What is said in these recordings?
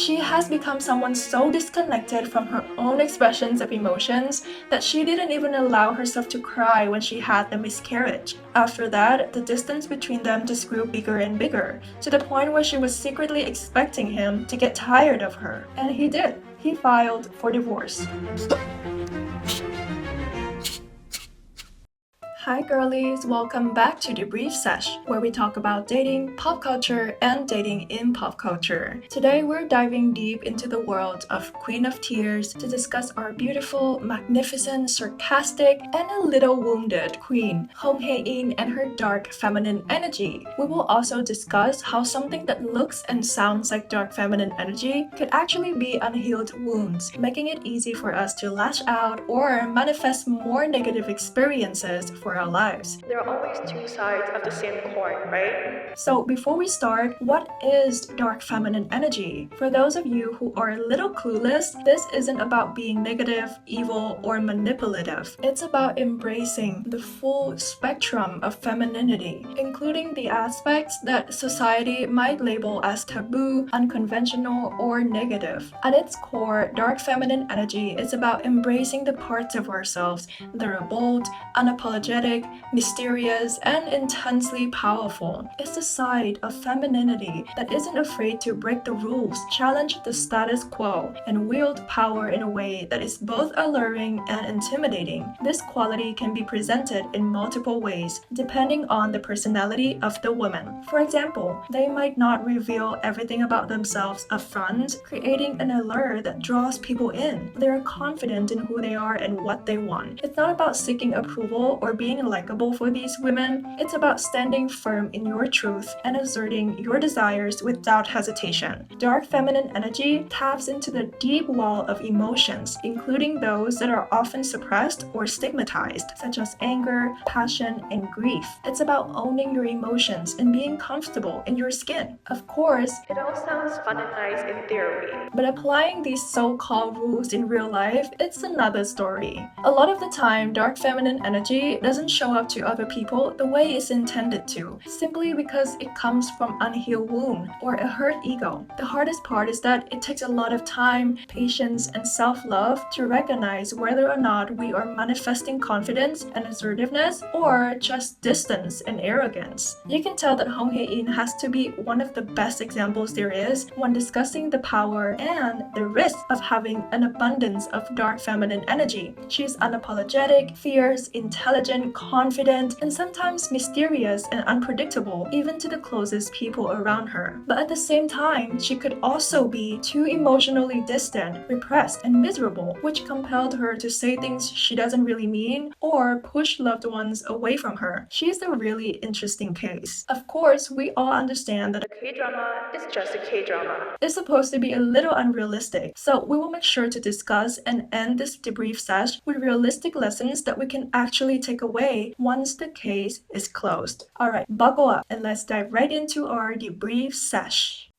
She has become someone so disconnected from her own expressions of emotions that she didn't even allow herself to cry when she had the miscarriage. After that, the distance between them just grew bigger and bigger, to the point where she was secretly expecting him to get tired of her. And he did. He filed for divorce. Hi girlies, welcome back to Debrief Sesh, where we talk about dating, pop culture, and dating in pop culture. Today we're diving deep into the world of Queen of Tears to discuss our beautiful, magnificent, sarcastic, and a little wounded queen, Hong-Hae-in, and her dark feminine energy. We will also discuss how something that looks and sounds like dark feminine energy could actually be unhealed wounds, making it easy for us to lash out or manifest more negative experiences for our lives. There are always two sides of the same coin, right? So before we start, what is dark feminine energy? For those of you who are a little clueless, this isn't about being negative, evil, or manipulative. It's about embracing the full spectrum of femininity, including the aspects that society might label as taboo, unconventional, or negative. At its core, dark feminine energy is about embracing the parts of ourselves that are bold, unapologetic, mysterious, and intensely powerful. It's the side of femininity that isn't afraid to break the rules, challenge the status quo, and wield power in a way that is both alluring and intimidating. This quality can be presented in multiple ways, depending on the personality of the woman. For example, they might not reveal everything about themselves upfront, creating an allure that draws people in. They are confident in who they are and what they want. It's not about seeking approval or being likable for these women. It's about standing firm in your truth and asserting your desires without hesitation. Dark feminine energy taps into the deep wall of emotions, including those that are often suppressed or stigmatized, such as anger, passion, and grief. It's about owning your emotions and being comfortable in your skin. Of course, it all sounds fun and nice in theory, but applying these so-called rules in real life, it's another story. A lot of the time, dark feminine energy doesn't show up to other people the way it's intended to, simply because it comes from unhealed wound or a hurt ego. The hardest part is that it takes a lot of time, patience, and self-love to recognize whether or not we are manifesting confidence and assertiveness or just distance and arrogance. You can tell that Hong-Hae-in has to be one of the best examples there is when discussing the power and the risk of having an abundance of dark feminine energy. She's unapologetic, fierce, intelligent, confident, and sometimes mysterious and unpredictable, even to the closest people around her. But at the same time, she could also be too emotionally distant, repressed, and miserable, which compelled her to say things she doesn't really mean or push loved ones away from her. She's a really interesting case. Of course, we all understand that a K-drama is just a K-drama. It's supposed to be a little unrealistic, so we will make sure to discuss and end this debrief sesh with realistic lessons that we can actually take away once the case is closed. Alright, buckle up and let's dive right into our debrief sesh.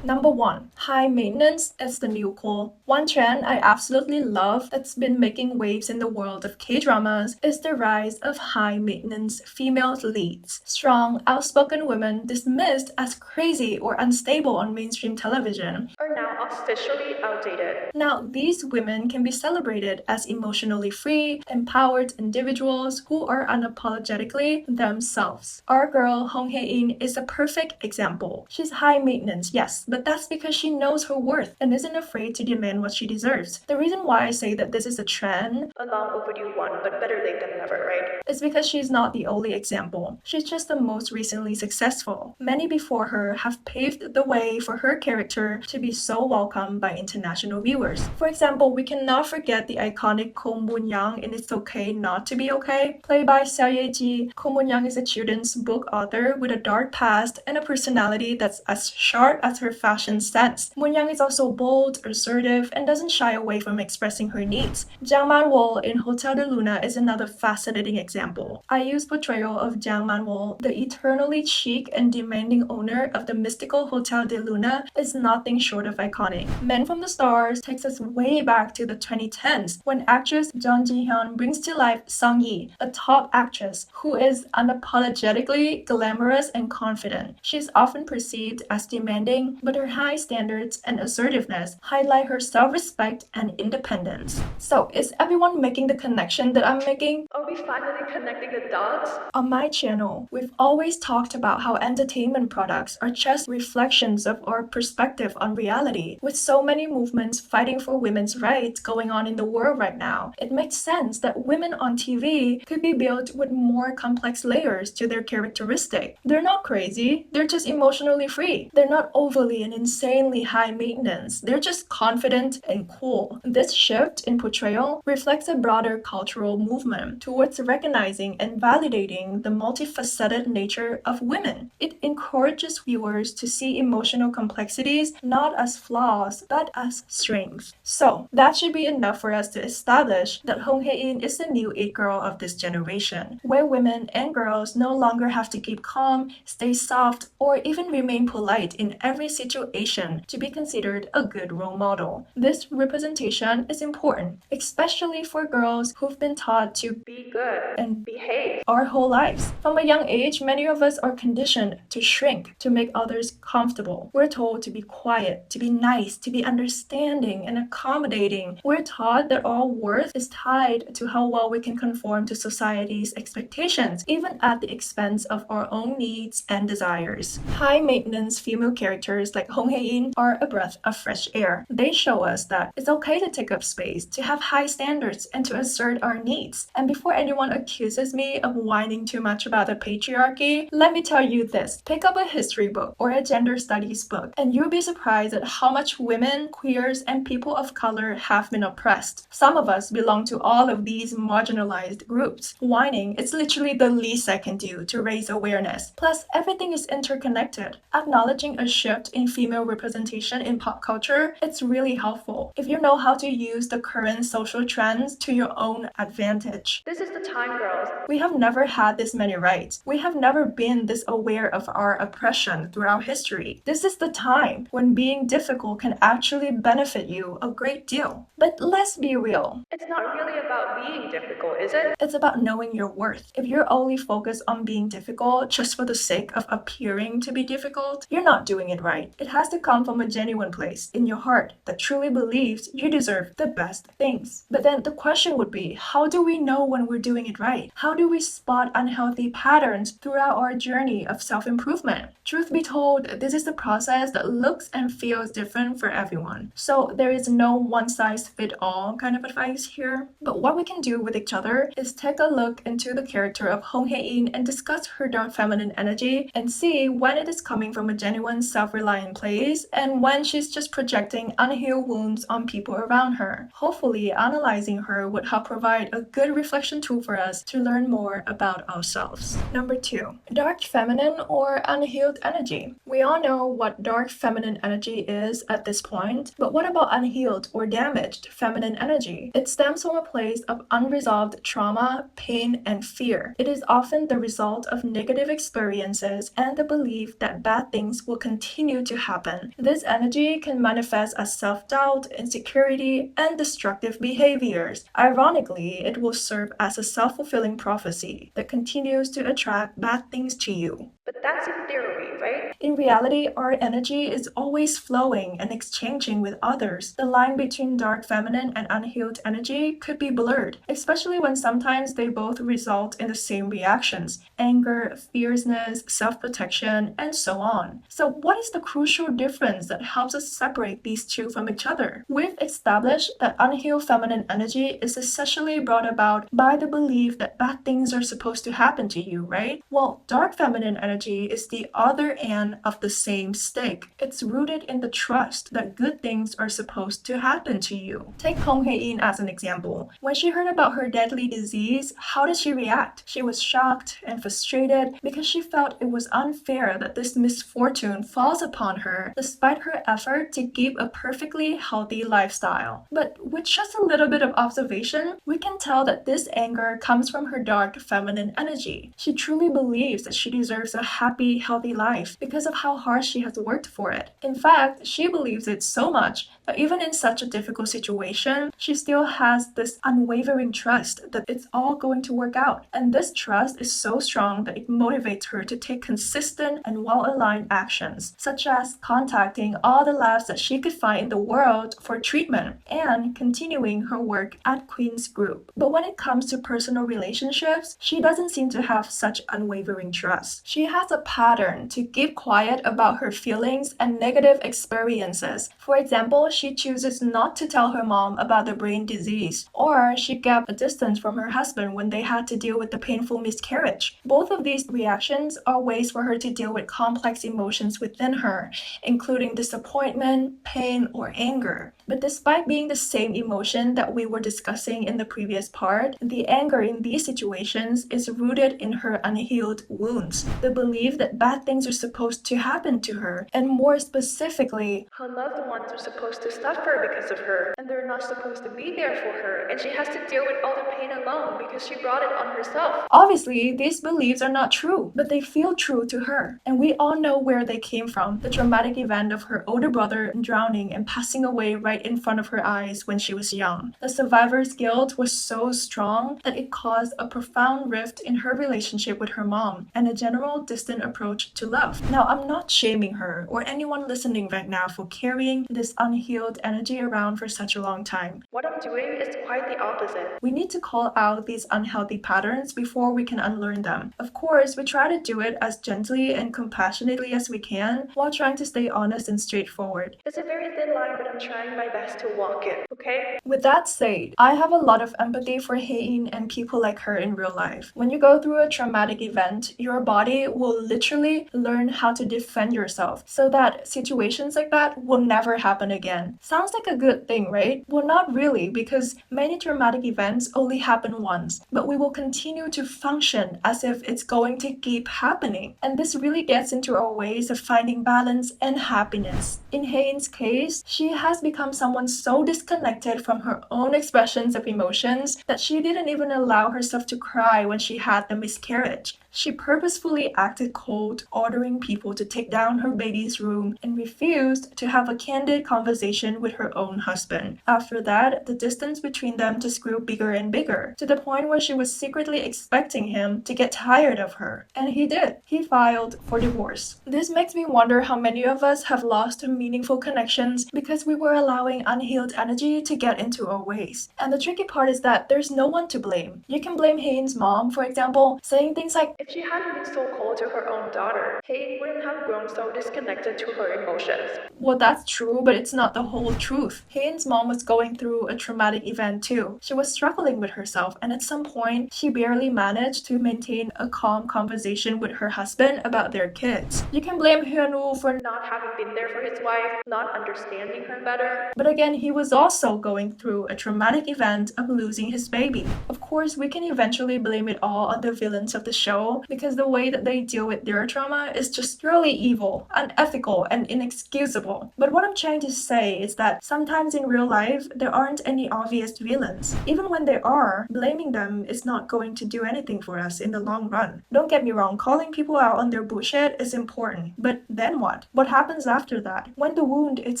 Number 1. High maintenance is the new cool. One trend I absolutely love that's been making waves in the world of K-dramas is the rise of high maintenance female leads. Strong, outspoken women dismissed as crazy or unstable on mainstream television are now officially outdated. Now, these women can be celebrated as emotionally free, empowered individuals who are unapologetically themselves. Our girl Hong-Hae-in is a perfect example. She's high maintenance, yes, but that's because she knows her worth and isn't afraid to demand what she deserves. The reason why I say that this is a trend, a long overdue one, but better late than never, right? Is because she's not the only example. She's just the most recently successful. Many before her have paved the way for her character to be so welcomed by international viewers. For example, we cannot forget the iconic Ko Moon-young in It's Okay Not to Be Okay. Played by Seo Ye-ji, Ko Moon-young is a children's book author with a dark past and a personality that's as sharp as her fashion sense. Moon-Yang is also bold, assertive, and doesn't shy away from expressing her needs. Jiang Man-wol in Hotel de Luna is another fascinating example. IU's portrayal of Jiang Man-wol, the eternally chic and demanding owner of the mystical Hotel de Luna, is nothing short of iconic. Men from the Stars takes us way back to the 2010s when actress Jeon Ji-hyun brings to life Sung Yi, a top actress who is unapologetically glamorous and confident. She is often perceived as demanding, but her high standards and assertiveness highlight her self-respect and independence. So, is everyone making the connection that I'm making? Are we finally connecting the dots? On my channel, we've always talked about how entertainment products are just reflections of our perspective on reality. With so many movements fighting for women's rights going on in the world right now, it makes sense that women on TV could be built with more complex layers to their characteristic. They're not crazy, they're just emotionally free. They're not overly and insanely high maintenance, they're just confident and cool. This shift in portrayal reflects a broader cultural movement towards recognizing and validating the multifaceted nature of women. It encourages viewers to see emotional complexities not as flaws but as strengths. So that should be enough for us to establish that Hong Hae-in is the new it girl of this generation, where women and girls no longer have to keep calm, stay soft, or even remain polite in every situation to be considered a good role model. This representation is important, especially for girls who've been taught to be good and behave our whole lives. From a young age, many of us are conditioned to shrink to make others comfortable. We're told to be quiet, to be nice, to be understanding and accommodating. We're taught that our worth is tied to how well we can conform to society's expectations, even at the expense of our own needs and desires. High-maintenance female characters like Hong Hae-in are a breath of fresh air. They show us that it's okay to take up space, to have high standards, and to assert our needs. And before anyone accuses me of whining too much about the patriarchy, let me tell you this. Pick up a history book or a gender studies book, and you'll be surprised at how much women, queers, and people of color have been oppressed. Some of us belong to all of these marginalized groups. Whining is literally the least I can do to raise awareness. Plus, everything is interconnected. Acknowledging a shift in female representation in pop culture, it's really helpful if you know how to use the current social trends to your own advantage. This is the time, girls. We have never had this many rights. We have never been this aware of our oppression throughout history. This is the time when being difficult can actually benefit you a great deal. But let's be real. It's not really about being difficult, is it? It's about knowing your worth. If you're only focused on being difficult just for the sake of appearing to be difficult, you're not doing it right. It has to come from a genuine place in your heart that truly believes you deserve the best things. But then the question would be, how do we know when we're doing it right? How do we spot unhealthy patterns throughout our journey of self-improvement? Truth be told, this is a process that looks and feels different for everyone. So there is no one-size-fits-all kind of advice here. But what we can do with each other is take a look into the character of Hong Hae-in and discuss her dark feminine energy and see when it is coming from a genuine self-reliant place and when she's just projecting unhealed wounds on people around her. Hopefully, analyzing her would help provide a good reflection tool for us to learn more about ourselves. Number 2. Dark feminine or unhealed energy. We all know what dark feminine energy is at this point, but what about unhealed or damaged feminine energy? It stems from a place of unresolved trauma, pain, and fear. It is often the result of negative experiences and the belief that bad things will continue to happen. This energy can manifest as self-doubt, insecurity, and destructive behaviors. Ironically, it will serve as a self-fulfilling prophecy that continues to attract bad things to you. But that's in theory, right? In reality, our energy is always flowing and exchanging with others. The line between dark feminine and unhealed energy could be blurred, especially when sometimes they both result in the same reactions: anger, fierceness, self-protection, and so on. So what is the crucial difference that helps us separate these two from each other? We've established that unhealed feminine energy is essentially brought about by the belief that bad things are supposed to happen to you, right? Well, dark feminine energy is the other another end of the same stick. It's rooted in the trust that good things are supposed to happen to you. Take Hong-Hae as an example. When she heard about her deadly disease, how did she react? She was shocked and frustrated because she felt it was unfair that this misfortune falls upon her despite her effort to keep a perfectly healthy lifestyle. But with just a little bit of observation, we can tell that this anger comes from her dark feminine energy. She truly believes that she deserves a happy, healthy life because of how hard she has worked for it. In fact, she believes it so much that even in such a difficult situation, she still has this unwavering trust that it's all going to work out. And this trust is so strong that it motivates her to take consistent and well-aligned actions, such as contacting all the labs that she could find in the world for treatment and continuing her work at Queen's Group. But when it comes to personal relationships, she doesn't seem to have such unwavering trust. She has a pattern to keep quiet about her feelings and negative experiences. For example, she chooses not to tell her mom about the brain disease, or she kept a distance from her husband when they had to deal with the painful miscarriage. Both of these reactions are ways for her to deal with complex emotions within her, including disappointment, pain, or anger. But despite being the same emotion that we were discussing in the previous part, the anger in these situations is rooted in her unhealed wounds, the belief that bad things are supposed to happen to her, and more specifically, her loved ones are supposed to suffer because of her, and they're not supposed to be there for her, and she has to deal with all the pain alone because she brought it on herself. Obviously, these beliefs are not true, but they feel true to her, and we all know where they came from, the traumatic event of her older brother drowning and passing away right in front of her eyes when she was young. The survivor's guilt was so strong that it caused a profound rift in her relationship with her mom and a general distant approach to love. Now, I'm not shaming her or anyone listening right now for carrying this unhealed energy around for such a long time. What I'm doing is quite the opposite. We need to call out these unhealthy patterns before we can unlearn them. Of course, we try to do it as gently and compassionately as we can while trying to stay honest and straightforward. It's a very thin line, but I'm trying my best to walk it, okay? With that said, I have a lot of empathy for Hae-in and people like her in real life. When you go through a traumatic event, your body will literally learn how to defend yourself so that situations like that will never happen again. Sounds like a good thing, right? Well, not really, because many traumatic events only happen once, but we will continue to function as if it's going to keep happening. And this really gets into our ways of finding balance and happiness. In Hae-in's case, she has become someone so disconnected from her own expressions of emotions that she didn't even allow herself to cry when she had the miscarriage. She purposefully acted cold, ordering people to take down her baby's room, and refused to have a candid conversation with her own husband. After that, the distance between them just grew bigger and bigger, to the point where she was secretly expecting him to get tired of her. And he did. He filed for divorce. This makes me wonder how many of us have lost meaningful connections because we were allowing unhealed energy to get into our ways. And the tricky part is that there's no one to blame. You can blame Hae-in's mom, for example, saying things like, if she hadn't been so cold to her own daughter, Hae-in wouldn't have grown so disconnected to her emotions. Well, that's true, but it's not the whole truth. Hae-in's mom was going through a traumatic event too. She was struggling with herself, and at some point, she barely managed to maintain a calm conversation with her husband about their kids. You can blame Hyun-woo for not having been there for his wife, not understanding her better. But again, he was also going through a traumatic event of losing his baby. Of course, we can eventually blame it all on the villains of the show because the way that they deal with their trauma is just purely evil, unethical, and inexcusable. But what I'm trying to say is that sometimes in real life, there aren't any obvious villains. Even when there are, blaming them is not going to do anything for us in the long run. Don't get me wrong, calling people out on their bullshit is important. But then what? What happens after that? When the wound is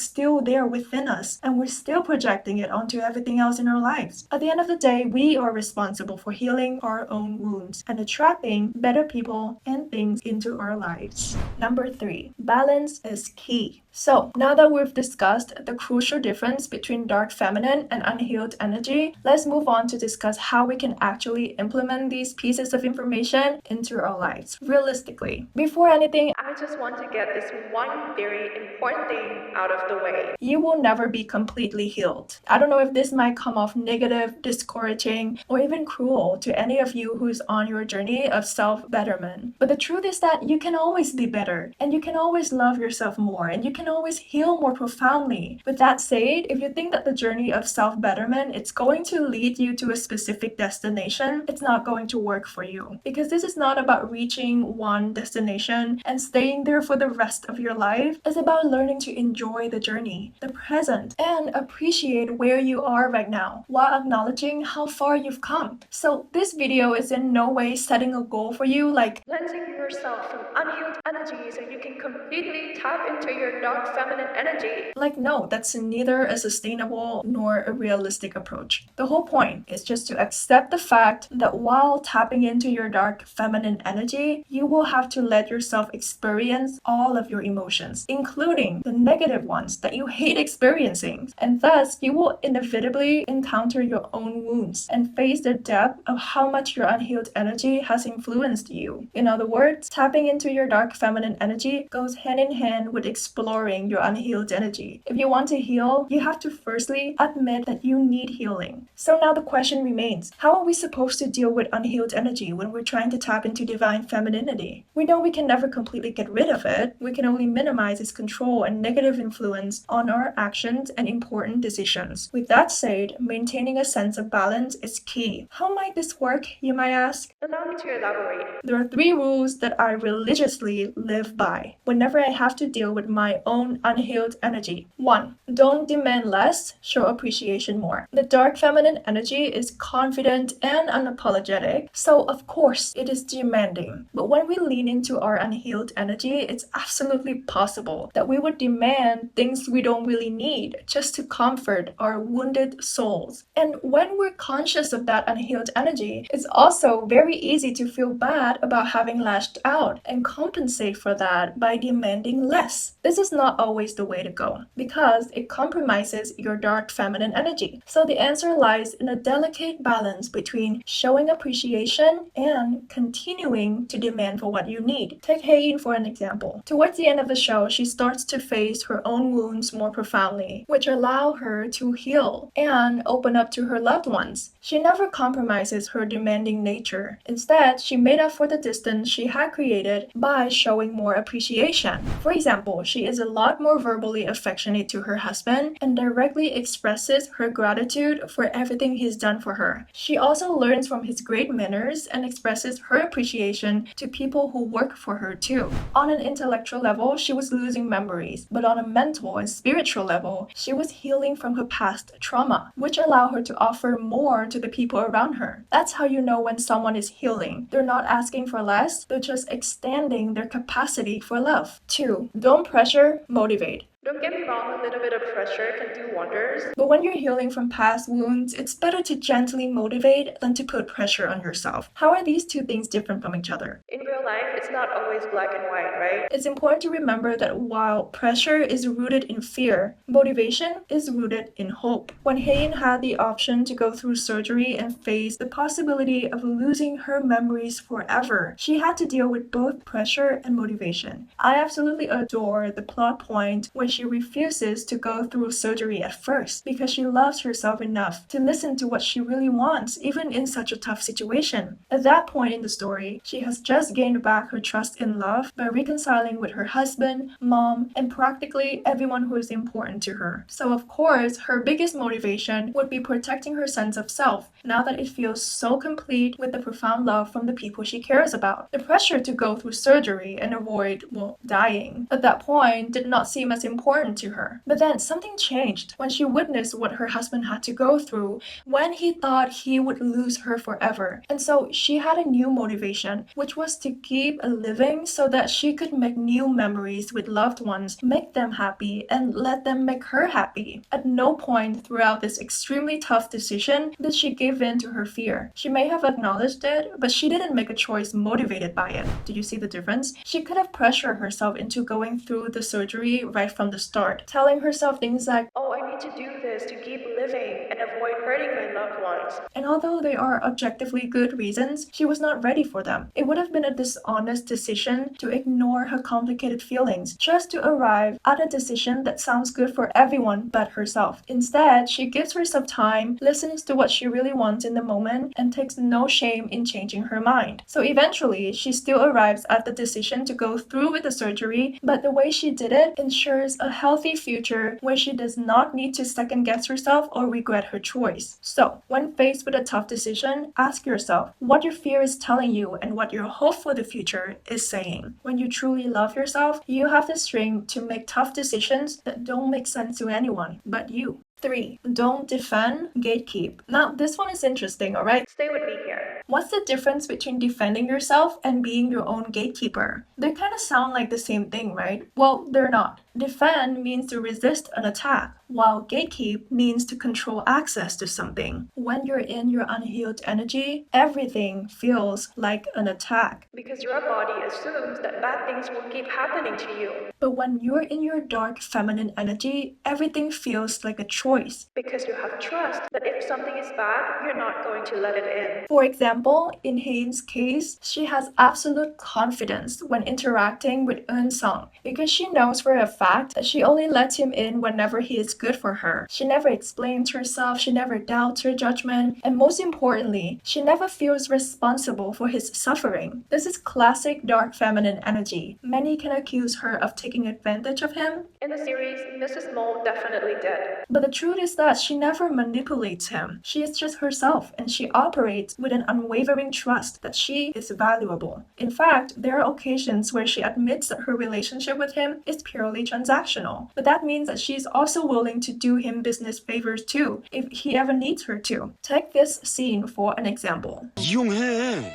still there within us and we're still projecting it onto everything else in our lives. At the end of the day, we are responsible for healing our own wounds and attracting better people and things into our lives. Number 3, balance is key. So, now that we've discussed the crucial difference between dark feminine and unhealed energy, let's move on to discuss how we can actually implement these pieces of information into our lives, realistically. Before anything, I just want to get this one very important thing out of the way. You will never be completely healed. I don't know if this might come off negative, discouraging, or even cruel to any of you who's on your journey of self-betterment. But the truth is that you can always be better, and you can always love yourself more, and you can always heal more profoundly. With that said, if you think that the journey of self-betterment it's going to lead you to a specific destination, it's not going to work for you. Because this is not about reaching one destination and staying there for the rest of your life. It's about learning to enjoy the journey, the present, and appreciate where you are right now while acknowledging how far you've come. So this video is in no way setting a goal for you like cleansing yourself from unhealed energy so you can completely tap into your dark feminine energy. Like no, that's neither a sustainable nor a realistic approach. The whole point is just to accept the fact that while tapping into your dark feminine energy, you will have to let yourself experience all of your emotions, including the negative ones that you hate experiencing. And thus, you will inevitably encounter your own wounds and face the depth of how much your unhealed energy has influenced you. In other words, tapping into your dark feminine energy goes hand in hand with exploring your unhealed energy. If you want to heal, you have to firstly admit that you need healing. So now the question remains, how are we supposed to deal with unhealed energy when we're trying to tap into divine femininity? We know we can never completely get rid of it. We can only minimize its control and negative influence on our actions and important decisions. With that said, maintaining a sense of balance is key. How might this work, you might ask? Allow me to elaborate. There are 3 rules that I religiously live by whenever I have to deal with my own unhealed energy. 1. Don't demand less, show appreciation more. The dark feminine energy is confident and unapologetic, so of course it is demanding. But when we lean into our unhealed energy, it's absolutely possible that we would demand things we don't really need just to comfort our wounded souls. And when we're conscious of that unhealed energy, it's also very easy to feel bad about having lashed out and compensate for that by demanding less. This is not always the way to go because it compromises your dark feminine energy. So the answer lies in a delicate balance between showing appreciation and continuing to demand for what you need. Take Hae-in for an example. Towards the end of the show, she starts to face her own wounds more profoundly, which allow her to heal and open up to her loved ones. She never compromises her demanding nature. Instead, she made up for the distance she had created by showing more appreciation. For example, she is a lot more verbally affectionate to her husband and directly expresses her gratitude for everything he's done for her. She also learns from his great manners and expresses her appreciation to people who work for her too. On an intellectual level, she was losing memories, but on a mental and spiritual level, she was healing from her past trauma, which allowed her to offer more to the people around her. That's how you know when someone is healing. They're not asking for less, they're just extending their capacity for love. 2. Don't pressure, motivate. Don't get me wrong, a little bit of pressure can do wonders. But when you're healing from past wounds, it's better to gently motivate than to put pressure on yourself. How are these 2 things different from each other? In real life, it's not always black and white, right? It's important to remember that while pressure is rooted in fear, motivation is rooted in hope. When Hae-in had the option to go through surgery and face the possibility of losing her memories forever, she had to deal with both pressure and motivation. I absolutely adore the plot point where she refuses to go through surgery at first because she loves herself enough to listen to what she really wants, even in such a tough situation. At that point in the story, she has just gained back her trust in love by reconciling with her husband, mom, and practically everyone who is important to her. So of course, her biggest motivation would be protecting her sense of self, now that it feels so complete with the profound love from the people she cares about. The pressure to go through surgery and avoid, well, dying, at that point did not seem as important to her. But then something changed when she witnessed what her husband had to go through when he thought he would lose her forever. And so she had a new motivation, which was to keep living so that she could make new memories with loved ones, make them happy, and let them make her happy. At no point throughout this extremely tough decision did she give in to her fear. She may have acknowledged it, but she didn't make a choice motivated by it. Did you see the difference? She could have pressured herself into going through the surgery right from the start, telling herself things like, oh, I need need to do this to keep living and avoid hurting my loved ones. And although they are objectively good reasons, she was not ready for them. It would have been a dishonest decision to ignore her complicated feelings just to arrive at a decision that sounds good for everyone but herself. Instead, she gives herself time, listens to what she really wants in the moment, and takes no shame in changing her mind. So eventually, she still arrives at the decision to go through with the surgery, but the way she did it ensures a healthy future where she does not need to second guess herself or regret her choice. So, when faced with a tough decision, ask yourself what your fear is telling you and what your hope for the future is saying. When you truly love yourself, you have the strength to make tough decisions that don't make sense to anyone but you. 3. Don't defend, gatekeep. Now, this one is interesting, alright? Stay with me here. What's the difference between defending yourself and being your own gatekeeper? They kind of sound like the same thing, right? Well, they're not. Defend means to resist an attack, while gatekeep means to control access to something. When you're in your unhealed energy, everything feels like an attack because your body assumes that bad things will keep happening to you. But when you're in your dark feminine energy, everything feels like a choice because you have trust that if something is bad, you're not going to let it in. For example, in Hane's case, she has absolute confidence when interacting with Eun-sung because she knows for a fact that she only lets him in whenever he is good for her. She never explains herself, she never doubts her judgment, and most importantly, she never feels responsible for his suffering. This is classic dark feminine energy. Many can accuse her of taking advantage of him. In the series, Mrs. Mole definitely did. But the truth is that she never manipulates him. She is just herself, and she operates with an unwavering trust that she is valuable. In fact, there are occasions where she admits that her relationship with him is purely transactional. But that means that she's also willing to do him business favors too, if he ever needs her to. Take this scene for an example. 이용해.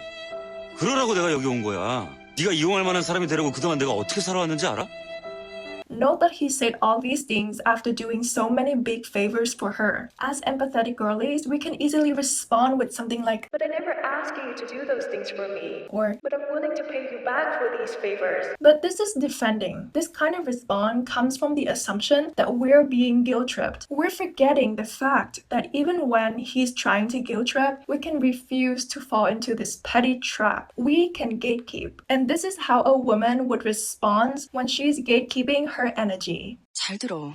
그러라고 내가 여기 온 거야. 네가 이용할 만한 사람이 되려고 그동안 내가 어떻게 살아왔는지 알아? Note that he said all these things after doing so many big favors for her. As empathetic girlies, we can easily respond with something like, "But I never asked you to do those things for me," or, "But I'm willing to pay you back for these favors." But this is defending. This kind of response comes from the assumption that we're being guilt-tripped. We're forgetting the fact that even when he's trying to guilt-trip, we can refuse to fall into this petty trap. We can gatekeep. And this is how a woman would respond when she's gatekeeping her energy. 잘 들어.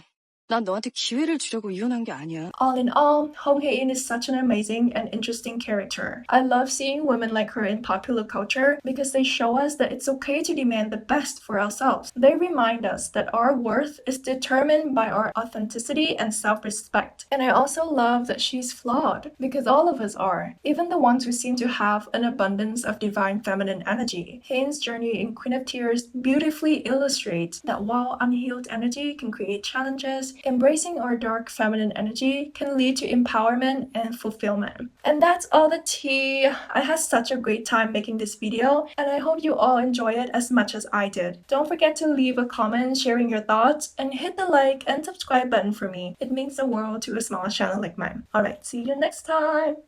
난 너한테 기회를 주려고 이혼한 게 아니야. All in all, Hong-Hae is such an amazing and interesting character. I love seeing women like her in popular culture because they show us that it's okay to demand the best for ourselves. They remind us that our worth is determined by our authenticity and self-respect. And I also love that she's flawed because all of us are, even the ones who seem to have an abundance of divine feminine energy. Hane's journey in Queen of Tears beautifully illustrates that while unhealed energy can create challenges, embracing our dark feminine energy can lead to empowerment and fulfillment. And that's all the tea. I had such a great time making this video, and I hope you all enjoy it as much as I did. Don't forget to leave a comment sharing your thoughts and hit the like and subscribe button for me. It means the world to a small channel like mine. Alright, see you next time!